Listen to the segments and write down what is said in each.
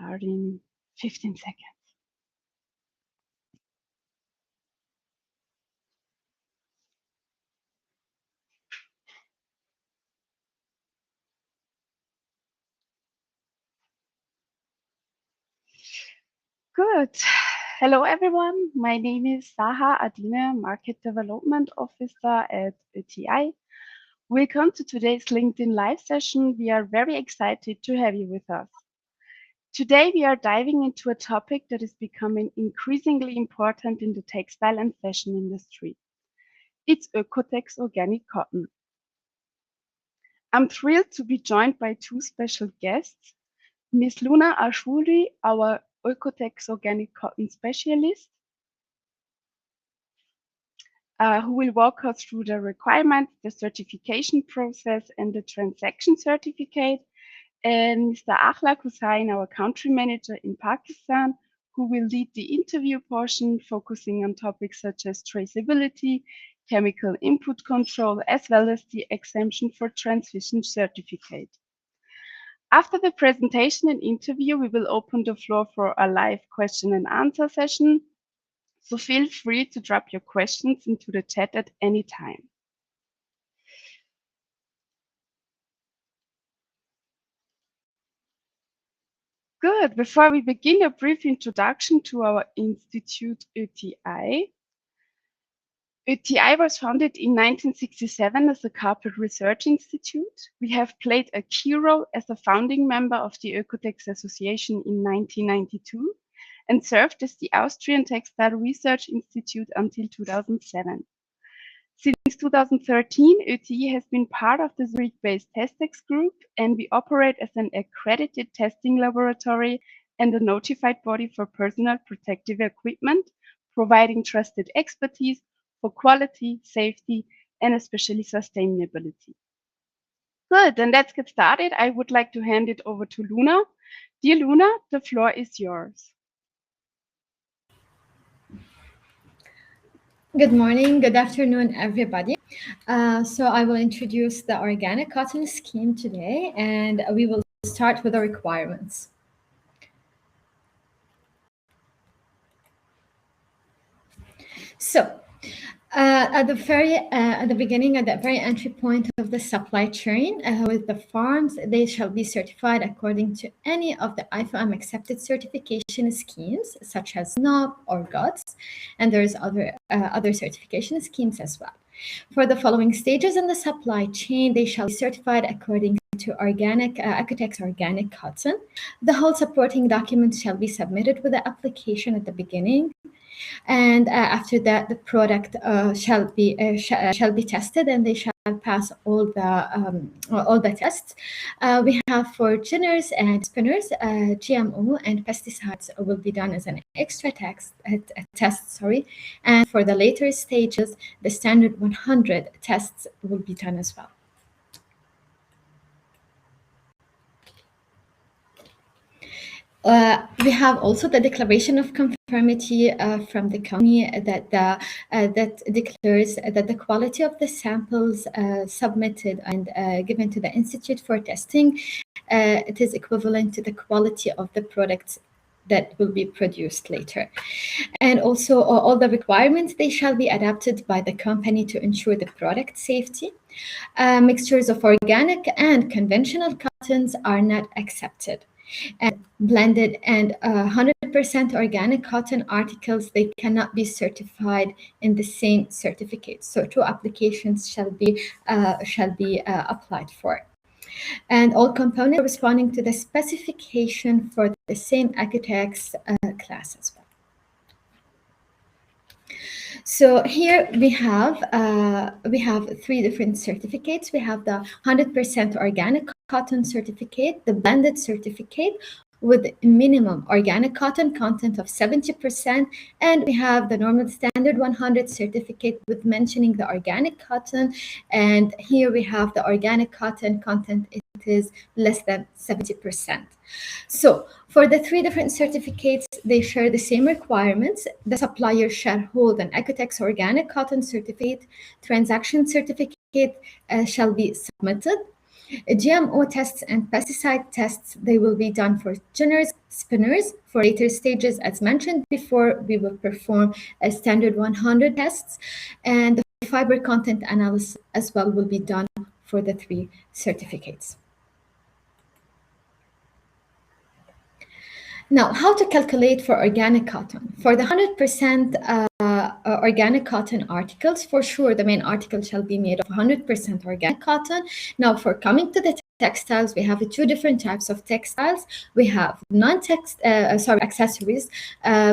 start in 15 seconds. Good. Hello, everyone. My name is Saha Adine, Market Development Officer at OETI. Welcome to today's LinkedIn Live session. We are very excited to have you with us. Today, we are diving into a topic that is becoming increasingly important in the textile and fashion industry. It's OEKO-TEX organic cotton. I'm thrilled to be joined by two special guests, Ms. Luna Ashwuri, our OEKO-TEX organic cotton specialist, who will walk us through the requirements, the certification process, and the transaction certificate, and Mr. Akhlaq Hussain, our country manager in Pakistan, who will lead the interview portion, focusing on topics such as traceability, chemical input control, as well as the exemption for transition certificate. After the presentation and interview, we will open the floor for a live question and answer session. So feel free to drop your questions into the chat at any time. Good. Before we begin, a brief introduction to our institute, OETI. OETI was founded in 1967 as a carpet research institute. We have played a key role as a founding member of the OEKO-TEX Association in 1992 and served as the Austrian Textile Research Institute until 2007. Since 2013, OETI has been part of the Zurich-based Testex group, and we operate as an accredited testing laboratory and a notified body for personal protective equipment, providing trusted expertise for quality, safety, and especially sustainability. Good, then let's get started. I would like to hand it over to Luna. Dear Luna, the floor is yours. Good morning, good afternoon, everybody. So I will introduce the organic cotton scheme today, and we will start with the requirements. So at the very entry point of the supply chain with the farms, they shall be certified according to any of the IFOM accepted certification schemes, such as NOP or GOTS, and there's other certification schemes as well. For the following stages in the supply chain, they shall be certified according to organic OEKO-TEX organic cotton. The whole supporting documents shall be submitted with the application at the beginning. And after that, the product shall be tested, and they shall pass all the tests. We have for ginners and spinners, GMO and pesticides will be done as an extra test. And for the later stages, the standard 100 tests will be done as well. We have also the declaration of conformity from the company that declares that the quality of the samples submitted and given to the Institute for testing, it is equivalent to the quality of the products that will be produced later. And also all the requirements, they shall be adapted by the company to ensure the product safety. Mixtures of organic and conventional cottons are not accepted. And blended and 100% organic cotton articles, they cannot be certified in the same certificate. So two applications shall be applied for. And all components corresponding to the specification for the same OEKO-TEX class as well. So here we have three different certificates. We have the 100% organic cotton certificate, the blended certificate with minimum organic cotton content of 70%, and we have the normal standard 100 certificate with mentioning the organic cotton, and here we have the organic cotton content, it is less than 70%. So for the three different certificates, they share the same requirements. The supplier shall hold an OEKO-TEX organic cotton certificate. Transaction certificate shall be submitted. GMO tests and pesticide tests, they will be done for generous spinners. For later stages, as mentioned before, we will perform a standard 100 tests, and the fiber content analysis as well will be done for the 3 certificates. Now, how to calculate for organic cotton? For the 100% organic cotton articles, for sure, the main article shall be made of 100% organic cotton. Now, for coming to the textiles, we have 2 different types of textiles. We have accessories.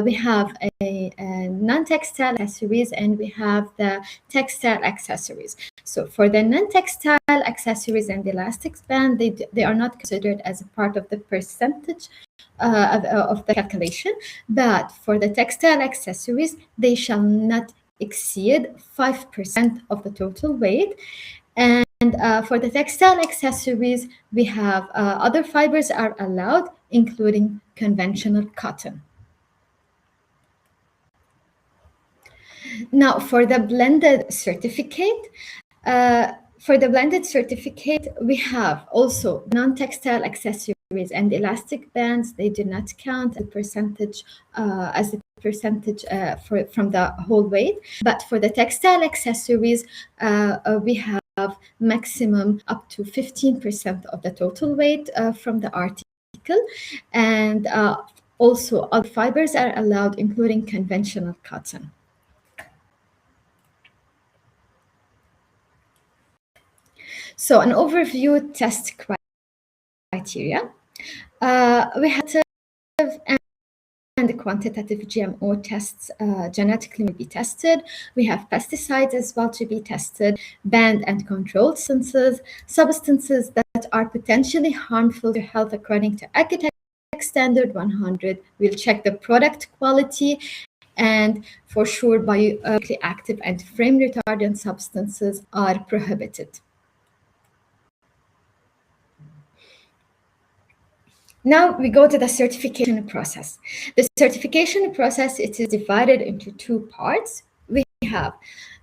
We have a non-textile accessories, and we have the textile accessories. So for the non-textile accessories and the elastic band, they are not considered as a part of the percentage of the calculation, but for the textile accessories, they shall not exceed 5% of the total weight. And for the textile accessories, we have other fibers are allowed, including conventional cotton. Now, for the blended certificate, we have also non-textile accessories and elastic bands. They do not count as a percentage from the whole weight. But for the textile accessories, we have maximum up to 15% of the total weight from the article, and also other fibers are allowed, including conventional cotton. So an overview test criteria. We have and the quantitative GMO tests genetically will be tested. We have pesticides as well to be tested, banned and controlled substances that are potentially harmful to health according to OEKO-TEX Standard 100. We'll check the product quality, and for sure biologically active and flame retardant substances are prohibited. Now we go to the certification process. The certification process, it is divided into 2 parts. We have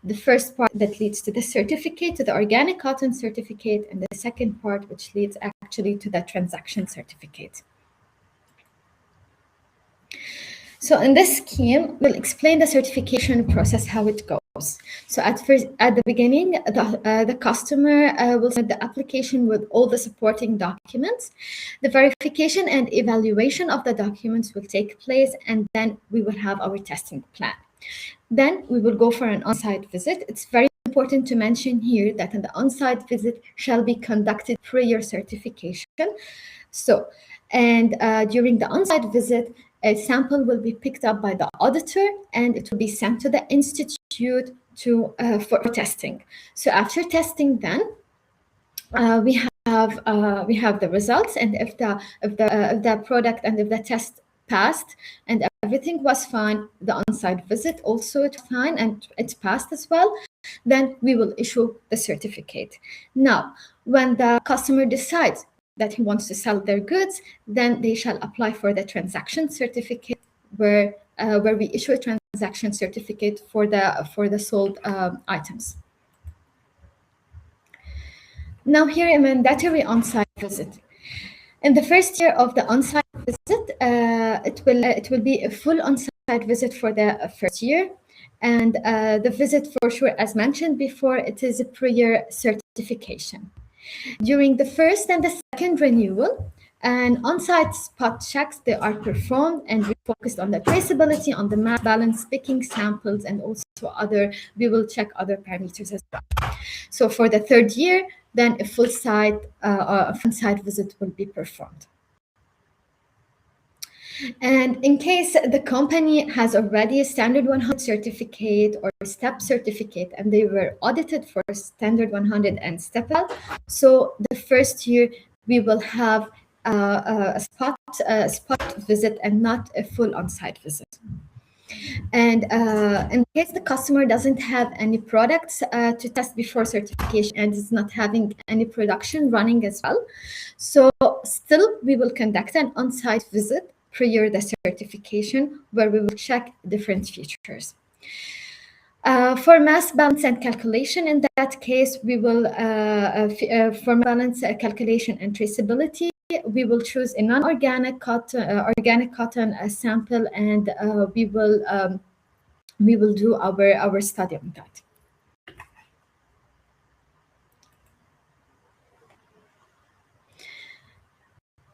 the first part that leads to the certificate, to the organic cotton certificate, and the second part which leads actually to the transaction certificate. So in this scheme, we'll explain the certification process, how it goes. So at the beginning, the customer will submit the application with all the supporting documents. The verification and evaluation of the documents will take place, and then we will have our testing plan. Then we will go for an on-site visit. It's very important to mention here that the on-site visit shall be conducted prior certification. So, and during the on-site visit, a sample will be picked up by the auditor, and it will be sent to the institute for testing. So after testing, then we have the results, and if the product and if the test passed and everything was fine, the on-site visit also it's fine and it's passed as well, then we will issue the certificate. Now, when the customer decides that he wants to sell their goods, then they shall apply for the transaction certificate, where we issue a transaction certificate for the sold items. Now here a mandatory on-site visit. In the first year of the on-site visit, it will be a full on-site visit for the first year, and the visit, for sure, as mentioned before, it is a prior certification. During the first and the second renewal, and on-site spot checks, they are performed, and we focused on the traceability, on the mass balance, picking samples, and also we will check other parameters as well. So for the third year, then a full site visit will be performed. And in case the company has already a standard 100 certificate or STEP certificate, and they were audited for standard 100 and STEP, so the first year we will have a spot visit and not a full on-site visit. And in case the customer doesn't have any products to test before certification and is not having any production running as well, so still we will conduct an on-site visit prior the certification, where we will check different features. For mass balance and calculation, in that case, we will, for balance calculation and traceability, we will choose a non-organic cotton sample, and we will do our study on that.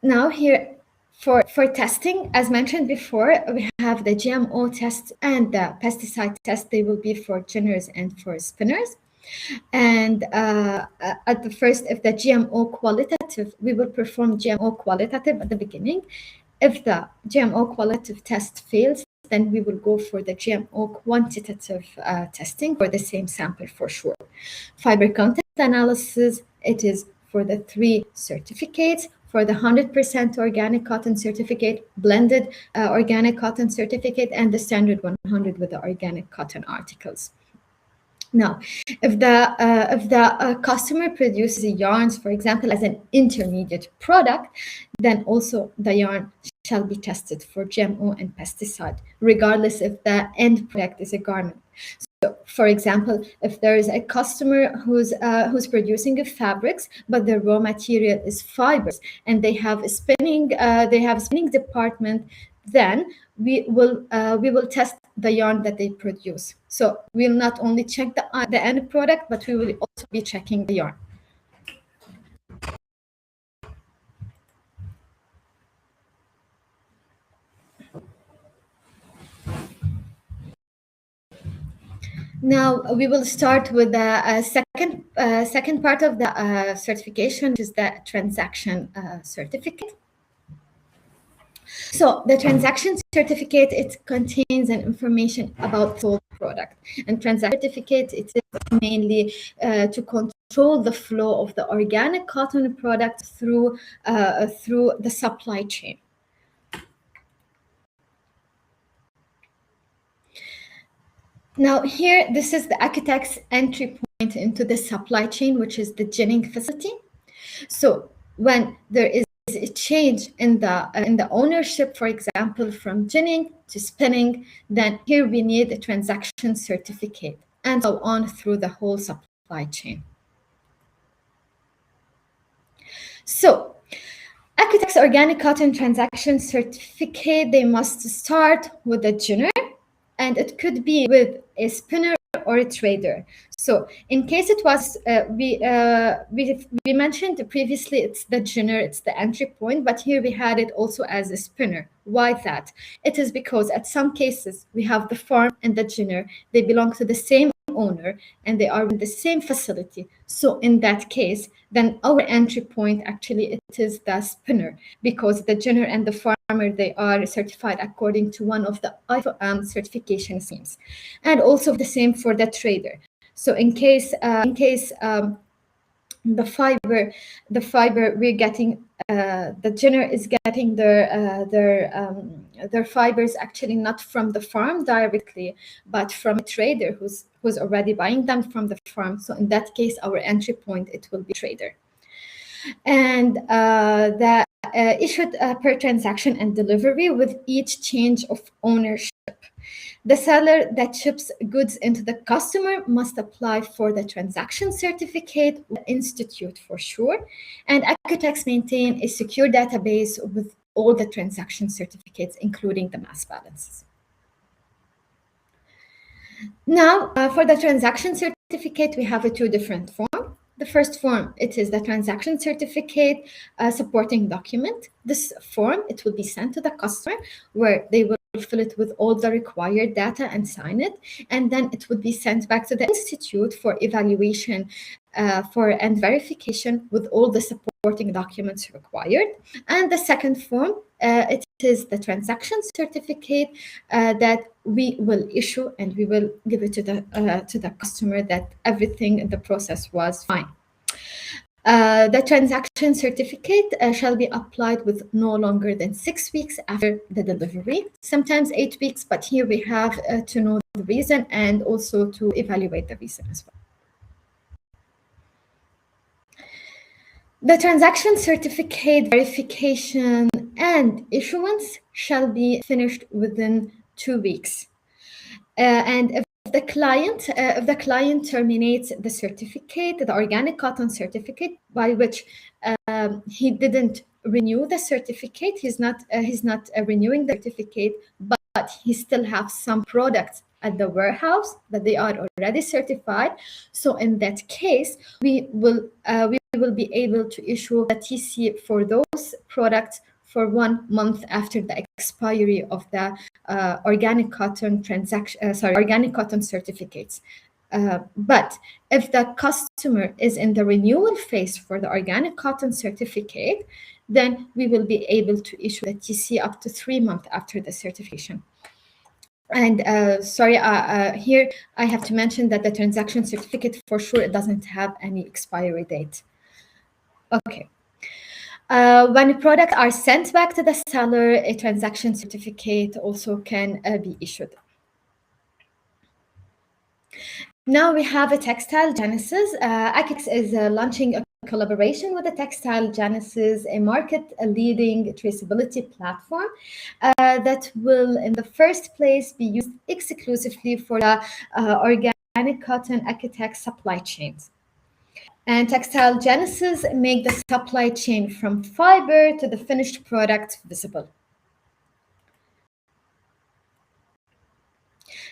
Now here, for testing, as mentioned before, we have the GMO test and the pesticide test. They will be for jinners and for spinners. And at the first, if the GMO qualitative, we will perform GMO qualitative at the beginning. If the GMO qualitative test fails, then we will go for the GMO quantitative testing for the same sample for sure. Fiber content analysis, it is for the 3 certificates. For the 100% organic cotton certificate, blended organic cotton certificate, and the standard 100 with the organic cotton articles. Now, if the customer produces yarns, for example, as an intermediate product, then also the yarn shall be tested for GMO and pesticide, regardless if the end product is a garment. So, for example, if there is a customer who's producing fabrics, but the raw material is fibers, and they have a spinning department, then we will test the yarn that they produce. So we'll not only check the end product, but we will also be checking the yarn. Now we will start with the second part of the certification, which is the transaction certificate. So the transaction certificate, it contains an information about sold product, and transaction certificate, it is mainly to control the flow of the organic cotton product through the supply chain. Now here, this is the OEKO-TEX entry point into the supply chain, which is the ginning facility. So when there is a change in the ownership, for example, from ginning to spinning, then here we need a transaction certificate, and so on through the whole supply chain. So OEKO-TEX organic cotton transaction certificate, they must start with a ginner, and it could be with a spinner or a trader. So in case it was, we mentioned previously, it's the ginner, it's the entry point, but here we had it also as a spinner. Why that? It is because at some cases we have the farm and the ginner, they belong to the same owner and they are in the same facility. So in that case, then our entry point, actually, it is the spinner, because the ginner and the farmer, they are certified according to one of the IFO certification schemes, and also the same for the trader. So in case the fiber we're getting, the ginner is getting their fibers actually not from the farm directly, but from a trader who's already buying them from the farm. So in that case, our entry point, it will be trader. And the issued per transaction and delivery with each change of ownership. The seller that ships goods into the customer must apply for the transaction certificate with the institute for sure. And OEKO-TEX maintain a secure database with all the transaction certificates, including the mass balances. Now, for the transaction certificate, we have 2 different forms. The first form, it is the transaction certificate supporting document. This form, it will be sent to the customer, where they will fill it with all the required data and sign it, and then it would be sent back to the institute for evaluation and verification with all the supporting documents required. And the second form, it is the transaction certificate that we will issue, and we will give it to the customer that everything in the process was fine. The transaction certificate shall be applied with no longer than 6 weeks after the delivery, sometimes 8 weeks, but here we have to know the reason and also to evaluate the reason as well. The transaction certificate verification and issuance shall be finished within 2 weeks. And if if the client terminates the certificate, the organic cotton certificate, by which he didn't renew the certificate, he's not renewing the certificate, but he still have some products at the warehouse that they are already certified. So in that case, we will be able to issue the TC for those products for 1 month after the expiry of the organic cotton organic cotton certificates. But if the customer is in the renewal phase for the organic cotton certificate, then we will be able to issue the TC up to 3 months after the certification. And here I have to mention that the transaction certificate, for sure, it doesn't have any expiry date. Okay. When products are sent back to the seller, a transaction certificate also can be issued. Now we have a Textile Genesis. OEKO-TEX is launching a collaboration with the Textile Genesis, a market-leading traceability platform that will, in the first place, be used exclusively for the organic cotton OEKO-TEX supply chains. And Textile Genesis make the supply chain from fiber to the finished product visible.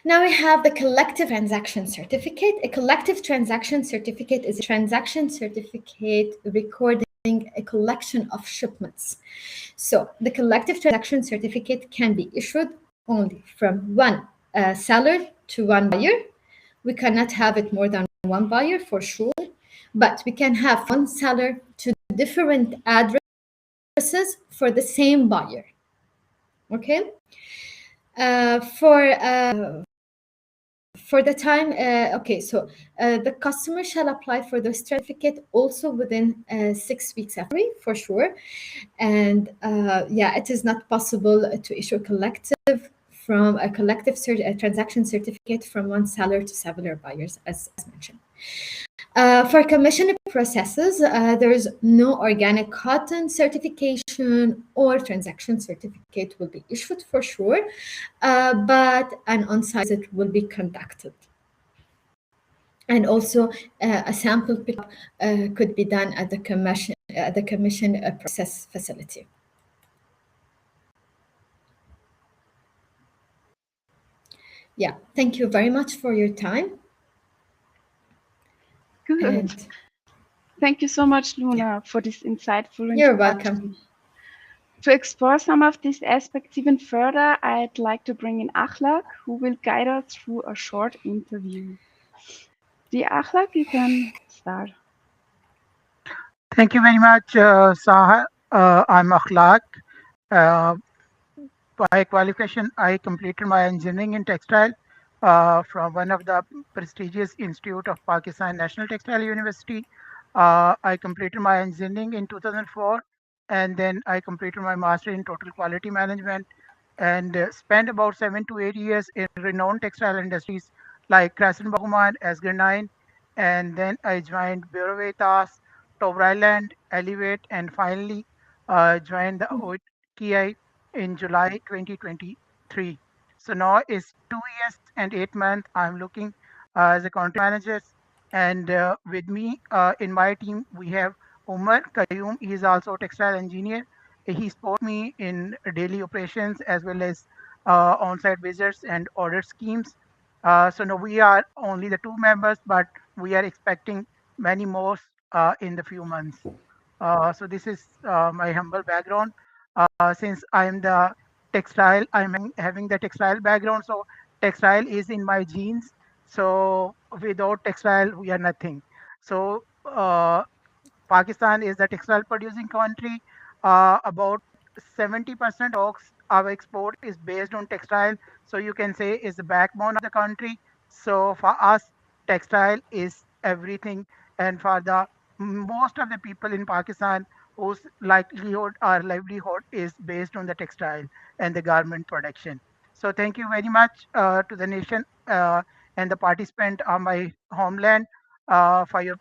Now we have the collective transaction certificate. A collective transaction certificate is a transaction certificate recording a collection of shipments. So the collective transaction certificate can be issued only from one seller to one buyer. We cannot have it more than one buyer for sure, but we can have one seller to different addresses for the same buyer. Okay. For the time, so the customer shall apply for the certificate also within 6 weeks after, for sure. And it is not possible to issue a collective transaction certificate from one seller to several buyers, as mentioned. For commission processes, there is no organic cotton certification or transaction certificate will be issued for sure, but an on-site visit will be conducted. And also, a sample pickup could be done at the commission process facility. Yeah, thank you very much for your time. Good. And thank you so much, Luna, for this insightful introduction. You're welcome. To explore some of these aspects even further, I'd like to bring in Akhlaq, who will guide us through a short interview. Dear Akhlaq, you can start. Thank you very much, Saha. I'm Akhlaq. By qualification, I completed my engineering in textile from one of the prestigious institute of Pakistan National Textile University. I completed my engineering in 2004, and then I completed my master in total quality management, and spent about 7 to 8 years in renowned textile industries like Krasen Bahuman, Asgar9, and then I joined Bureau Veritas, Tower Island, Elevate, and finally joined the OETI in July 2023. So now it's 2 years and 8 months. I'm looking as a country manager, and with me in my team we have Umar Qayyum. He is also a textile engineer. He supports me in daily operations as well as on-site visits and order schemes. So now we are only the 2 members, but we are expecting many more in the few months. So this is my humble background. Since I'm having the textile background, so textile is in my genes. So without textile, we are nothing. So Pakistan is the textile producing country. About 70% of our export is based on textile. So you can say is the backbone of the country. So for us, textile is everything. And for the most of the people in Pakistan whose livelihood is based on the textile and the garment production. So thank you very much to the nation and the participant on my homeland for your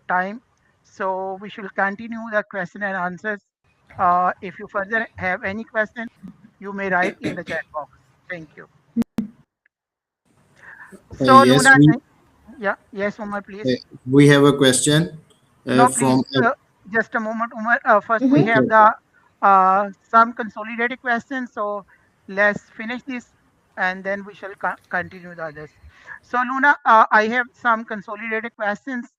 time. So we should continue the question and answers. If you further have any question, you may write in the chat box. Thank you. So Yes, Luna, yeah, yes, Umar, please. we have a question No, from. please, just a moment, Umar. First, we Mhm. have Okay. the some consolidated questions. So let's finish this, and then we shall continue the others. So Luna, I have some consolidated questions,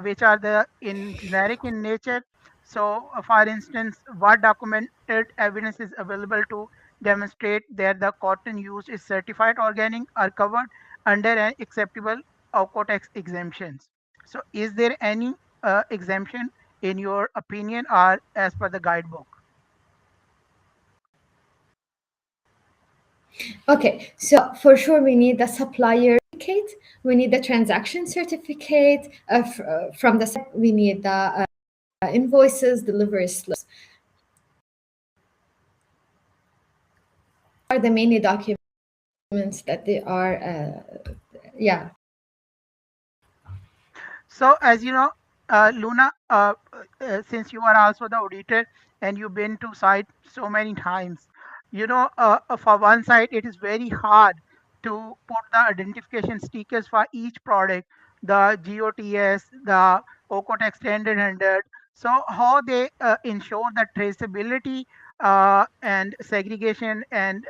which are the in generic in nature. So, for instance, what documented evidence is available to demonstrate that the cotton used is certified organic or covered under an acceptable OEKO-TEX exemptions? So, is there any exemption in your opinion or as per the guidebook? Okay, so for sure we need the supplier certificate, we need the transaction certificate. From the we need the invoices, delivery slips. Are the many documents that they are, yeah. So, as you know, Luna, since you are also the auditor and you've been to site so many times, you know, for one side, it is very hard to put the identification stickers for each product, the GOTS, the OEKO-TEX standard. So, how they ensure the traceability and segregation and,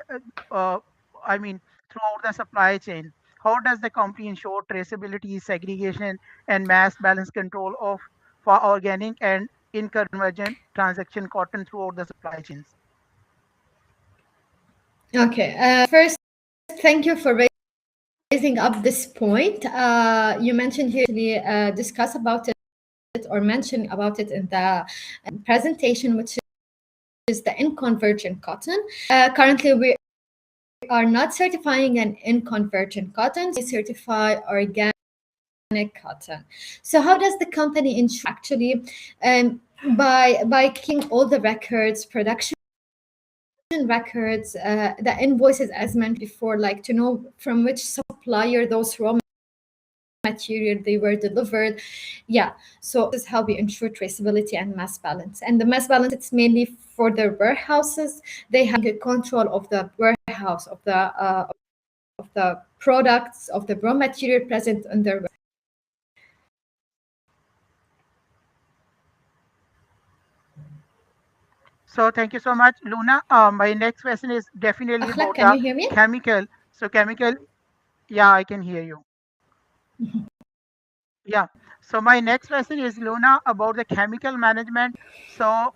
I mean, throughout the supply chain? How does the company ensure traceability, segregation, and mass balance control of for organic and in convergent transaction cotton throughout the supply chains? Okay, first, thank you for raising up this point. You mentioned here discuss about it or mention about it in the presentation, which is the inconvergent cotton. Currently, we are not certifying an inconvergent cotton. We certify organic cotton. So how does the company ensure actually by keeping all the records, production records, the invoices as mentioned before, like to know from which supplier those raw material they were delivered. Yeah, so this is how we ensure traceability and mass balance. And the mass balance, it's mainly for the warehouses. They have a control of the warehouse of the products of the raw material present in their. So thank you so much, Luna. My next question is definitely Akhlaq, about can the you hear me? chemical. So chemical, yeah, I can hear you. Yeah. So my next question is, Luna, about the chemical management. So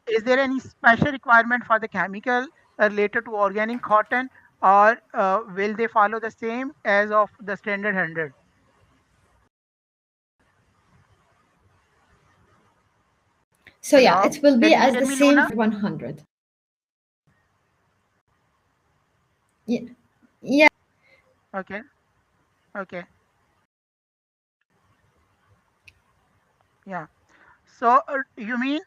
is there any special requirement for the chemical related to organic cotton, or will they follow the same as of the standard 100? So yeah, Hello, it will can be you as hear the me, same Luna? for 100. Yeah, yeah. Okay, okay, yeah. So you mean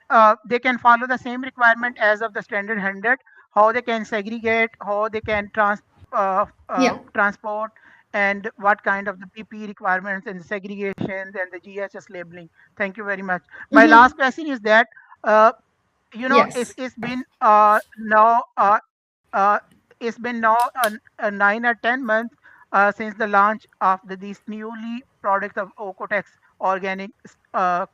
they can follow the same requirement as of the standard 100, how they can segregate, how they can Yeah. transport, and what kind of the PP requirements and the segregations and the GHS labeling. Thank you very much. My last Mm-hmm. question is that, uh, you know, Yes. it's been now uh, it's been now 9 or 10 months since the launch of these newly products of OEKO-TEX organic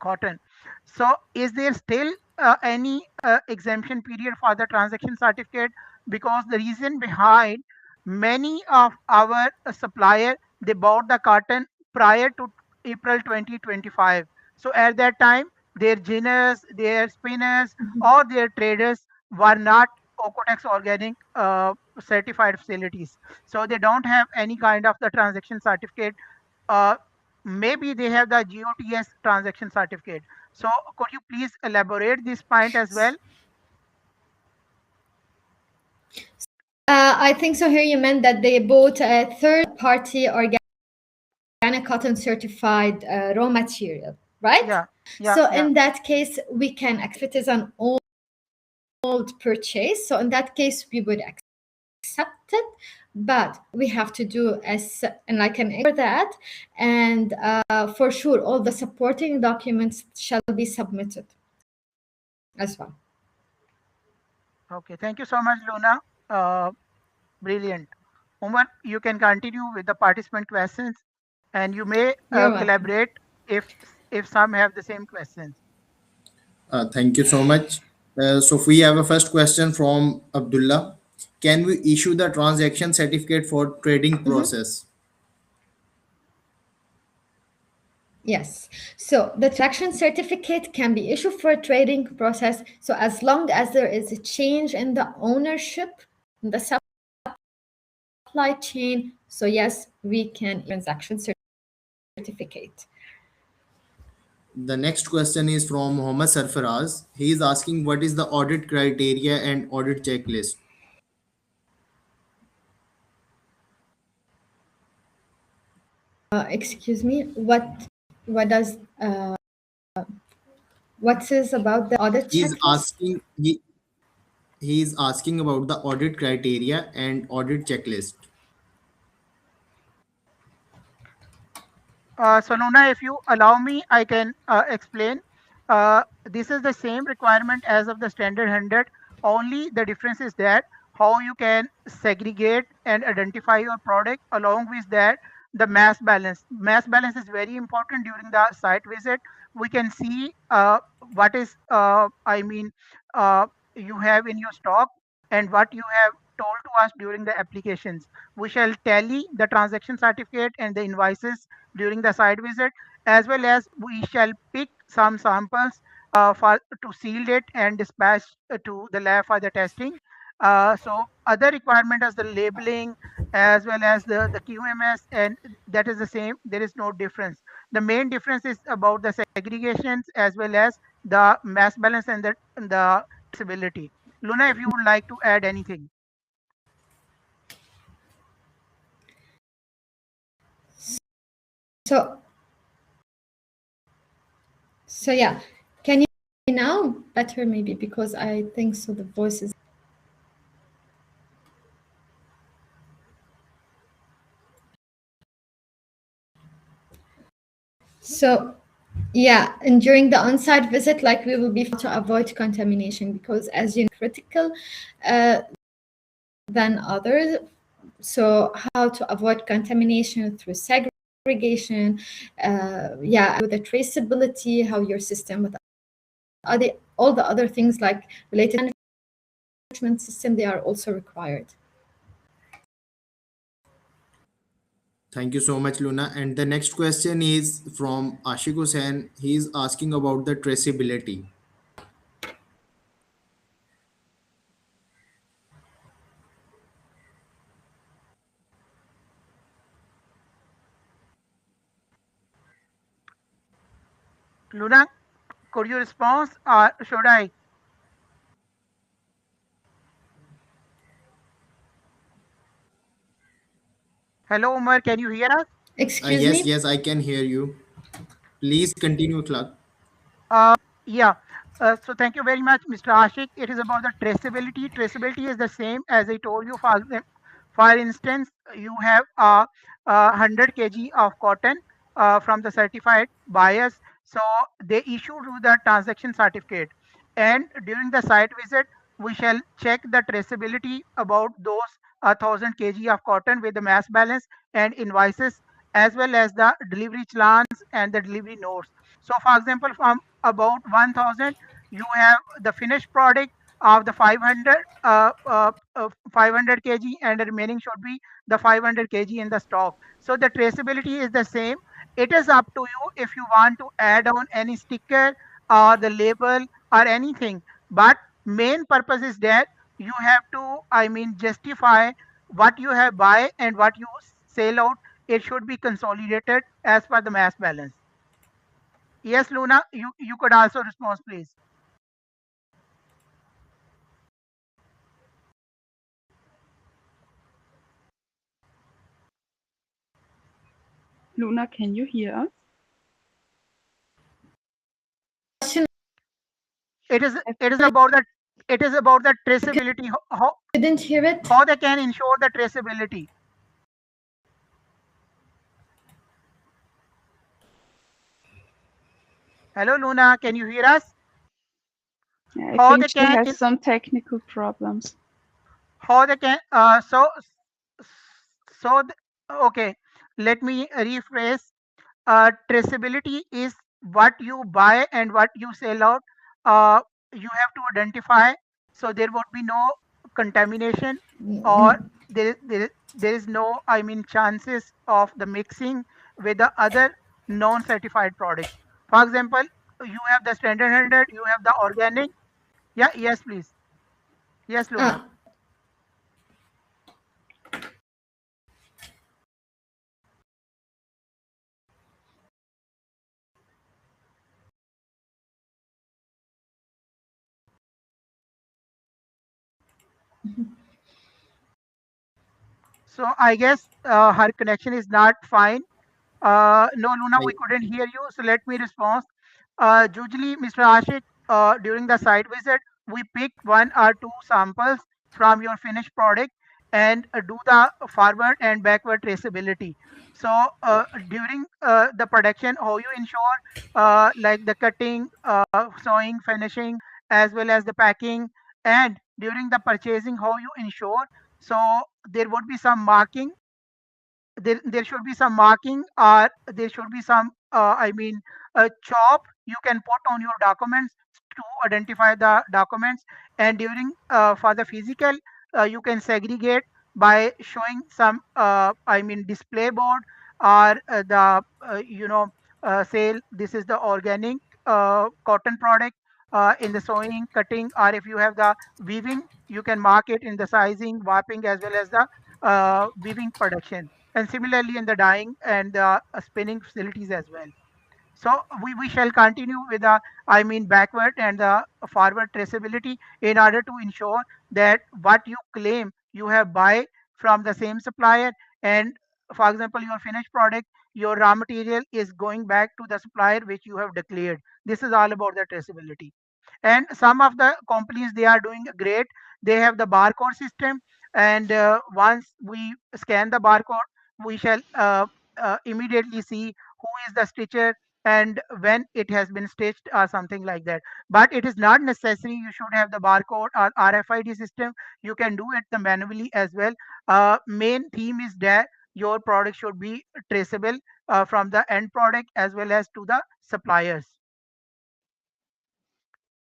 cotton. So, is there still any exemption period for the transaction certificate? Because the reason behind, many of our supplier, they bought the cotton prior to April 2025. So at that time, their ginners, their spinners, or their traders were not OEKO-TEX organic certified facilities. So they don't have any kind of the transaction certificate. Uh, Maybe they have the GOTS transaction certificate. So could you please elaborate this point as well? I think so. Here you meant that they bought a third-party organic cotton certified raw material, right? Yeah, yeah, So yeah. in that case, we can accept it as an old purchase. So in that case, we would accept it, but we have to do as and I can for that, and for sure, all the supporting documents shall be submitted as well. Okay, thank you so much, Luna. Brilliant. Umar, you can continue with the participant questions, and you may You're welcome. collaborate if some have the same questions. Thank you so much. So we have a first question from Abdullah. Can we issue the transaction certificate for trading Mhm. process? Yes. So the transaction certificate can be issued for a trading process. So as long as there is a change in the ownership in the supply chain, so yes, we can transaction certificate. The next question is from Mohammad Sarfaraz. He is asking what is the audit criteria and audit checklist? Excuse me. What does what says about the audit He is checklist? asking he is asking about the audit criteria and audit checklist. So Luna, if you allow me, I can explain. This is the same requirement as of the standard 100. Only the difference is that how you can segregate and identify your product. Along with that, the mass balance. Mass balance is very important during the site visit. We can see what is, uh, you have in your stock and what you have told to us during the applications. We shall tally the transaction certificate and the invoices during the site visit, as well as we shall pick some samples for to seal it and dispatch to the lab for the testing. So other requirement as the labeling as well as the QMS, and that is the same. There is no difference. The main difference is about the segregations as well as the mass balance and the traceability. Luna, if you would like to add anything. So so yeah, can you hear me now better maybe because I think so the voice is so yeah, and during the on-site visit, like we will be to avoid contamination because as you know, critical uh, than others. So how to avoid contamination through segregation, yeah, with the traceability, how your system with other all the other things like related management system, they are also required. Thank you so much, Luna. And the next question is from Ashik Hussain. He is asking about the traceability. Luna, could you respond or should I? Hello, Umar, can you hear us? Excuse Yes, me. yes, I can hear you. Please continue, Clark. Yeah. So thank you very much, Mr. Ashik. It is about the traceability. Traceability is the same as I told you. For instance, you have 100 kg of cotton from the certified buyers. So they issue you the transaction certificate. And during the site visit, we shall check the traceability about those 1000 kg of cotton with the mass balance and invoices, as well as the delivery challans and the delivery notes. So, for example, from about 1000, you have the finished product of the 500 kg, and the remaining should be the 500 kg in the stock. So the traceability is the same. It is up to you if you want to add on any sticker or the label or anything. But main purpose is that you have to, justify what you have buy and what you sell out. It should be consolidated as per the mass balance. Yes, Luna, you could also respond, please. Luna, can you hear us? Question, It is about the traceability. didn't hear it. How they can ensure the traceability. Hello, Luna, can you hear us? Yeah, I How think they she can has in, some technical problems. how they can So, okay, let me rephrase. Traceability is what you buy and what you sell out. Uh, you have to identify, so there would be no contamination, or there is no, I mean, chances of the mixing with the other non-certified products. For example, you have the standard 100, you have the organic. Yeah, yes, please. Yes, Luna. Uh, So I guess her connection is not fine. No, Luna, we I, couldn't hear you. So let me respond. Usually, Mr. Ashik, during the site visit, we pick one or two samples from your finished product and do the forward and backward traceability. So during the production, how you ensure like the cutting, sewing, finishing, as well as the packing, and during the purchasing, how you ensure. So there would be some marking, there should be some marking, or there should be some I mean a chop you can put on your documents to identify the documents. And during for the physical, you can segregate by showing some I mean display board, or the say this is the organic cotton product in the sewing, cutting, or if you have the weaving, you can mark it in the sizing, warping, as well as the weaving production, and similarly in the dyeing and the spinning facilities as well. So we shall continue with the, I mean, backward and the forward traceability in order to ensure that what you claim you have buy from the same supplier, and for example your finished product, your raw material is going back to the supplier which you have declared. This is all about the traceability. And some of the companies, they are doing great. They have the barcode system, and once we scan the barcode, we shall immediately see who is the stitcher and when it has been stitched or something like that. But it is not necessary you should have the barcode or RFID system. You can do it the manually as well. Main theme is that your product should be traceable from the end product as well as to the suppliers.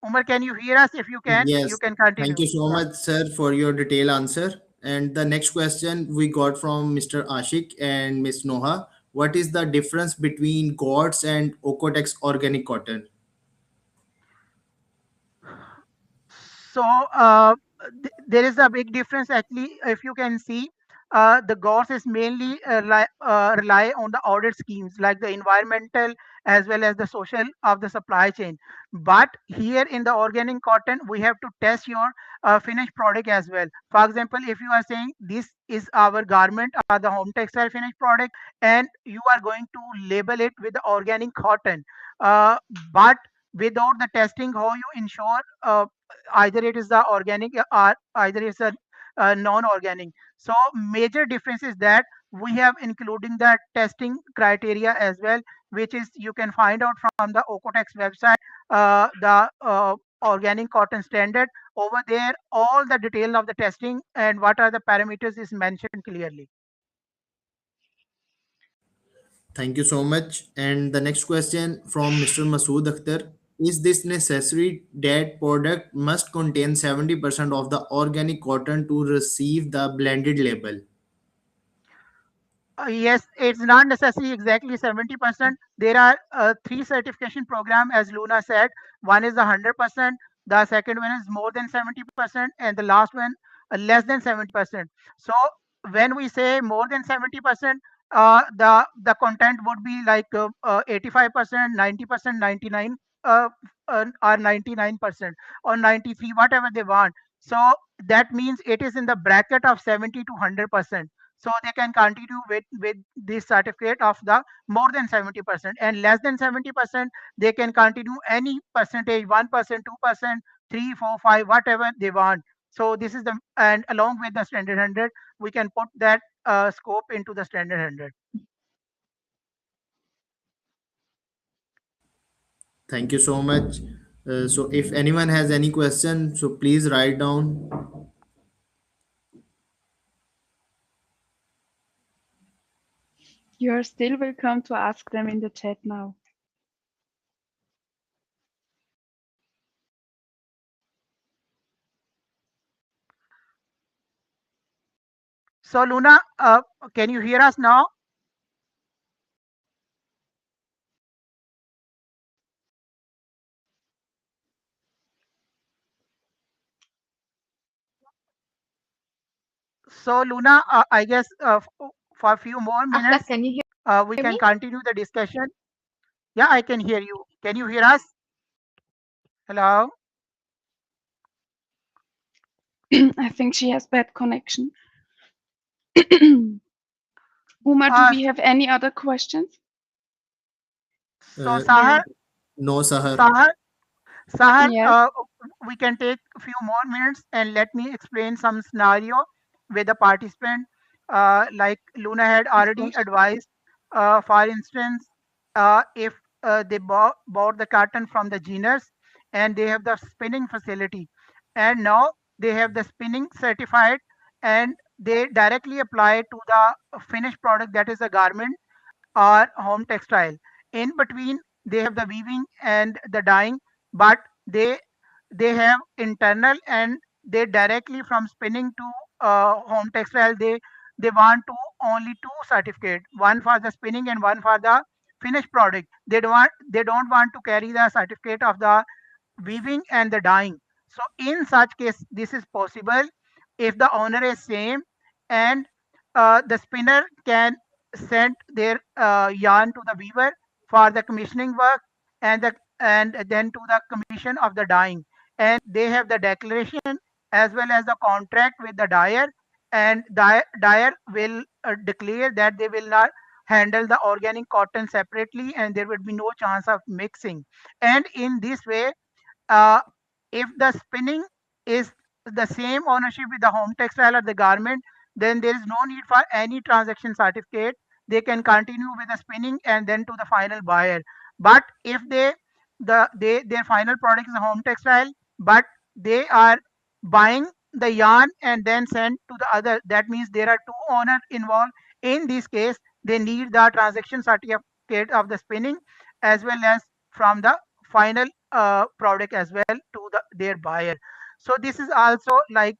Umar, can you hear us? If you can, you yes, can thank continue. you so Yeah. much, sir, for your detailed answer. And the next question we got from Mr. Ashik and Miss Noha. What is the difference between GOTS and OEKO-TEX organic cotton? So there is a big difference actually. If you can see, the GORS is mainly rely on the audit schemes like the environmental as well as the social of the supply chain. But here in the organic cotton, we have to test your finished product as well. For example, if you are saying this is our garment or the home textile finished product, and you are going to label it with the organic cotton, uh, but without the testing, how you ensure either it is the organic or either it's a non-organic. So major difference is that we have including the testing criteria as well, which is you can find out from the OEKO-TEX website, the organic cotton standard. Over there, all the detail of the testing and what are the parameters is mentioned clearly. Thank you so much. And the next question from Mr. Masood Akhtar. Is this necessary that product must contain 70% of the organic cotton to receive the blended label? Yes, it's not necessarily exactly 70%. There are three certification program, as Luna said. One is the 100%, the second one is more than 70%, and the last one less than 70%. So when we say more than 70%, the content would be like 85%, 90%, 99, or 99% or 93, whatever they want. So that means it is in the bracket of 70 to 100%, so they can continue with this certificate of the more than 70%. And less than 70%, they can continue any percentage, 1%, 2%, 3, 4, 5, whatever they want. So this is the, and along with the standard 100, we can put that scope into the standard 100. Thank you so much. So if anyone has any question, so please write down. You are still welcome to ask them in the chat now. So Luna, can you hear us now? So Luna, I guess for a few more Akhlaq, minutes, can you we hear can me? continue the discussion. Yeah, I can hear you. Can you hear us? Hello? I think she has bad connection. Uma, do Uh, we have any other questions? so Or Sahar, No, Sahar. Sahar, Sahar, yes, we can take a few more minutes and let me explain some scenario with the participant. Like Luna had of already course. advised, for instance, if they bought the carton from the genus and they have the spinning facility, and now they have the spinning certified, and they directly apply to the finished product, that is a garment or home textile. In between, they have the weaving and the dyeing, but they have internal, and they directly from spinning to home textile. They want to only two certificate, one for the spinning and one for the finished product. They don't want to carry the certificate of the weaving and the dyeing. So in such case, this is possible if the owner is same, and the spinner can send their yarn to the weaver for the commissioning work, and then to the commission of the dyeing, and they have the declaration as well as the contract with the dyer, and dyer will declare that they will not handle the organic cotton separately, and there would be no chance of mixing. And in this way, uh, if the spinning is the same ownership with the home textile or the garment, then there is no need for any transaction certificate. They can continue with the spinning and then to the final buyer. But if their final product is a home textile, but they are buying the yarn and then send to the other, that means there are two owners involved. In this case, they need the transaction certificate of the spinning as well as from the final product as well to their buyer. So this is also like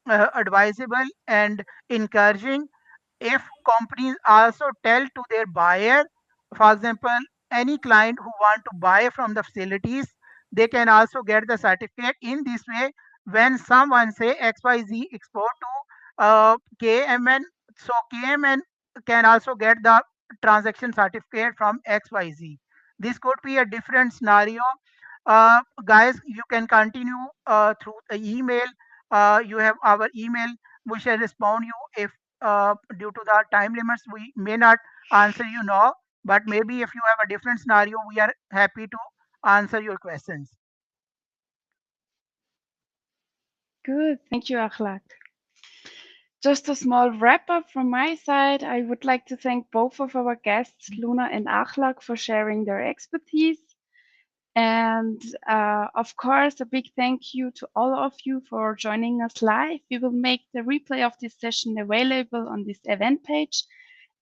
advisable and encouraging. If companies also tell to their buyer, for example, any client who want to buy from the facilities, they can also get the certificate. In this way, when someone say XYZ export to KMN, so KMN can also get the transaction certificate from XYZ. This could be a different scenario. Guys, you can continue through the email. You have our email. We shall respond you if due to the time limits we may not answer you now. But maybe if you have a different scenario, we are happy to answer your questions. Good. Thank you, Akhlaq. Just a small wrap up from my side. I would like to thank both of our guests, Luna and Akhlaq, for sharing their expertise. And of course, a big thank you to all of you for joining us live. We will make the replay of this session available on this event page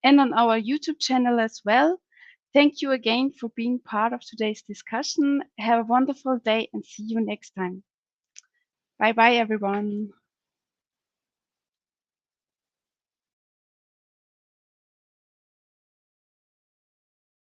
and on our YouTube channel as well. Thank you again for being part of today's discussion. Have a wonderful day and see you next time. Bye bye, everyone.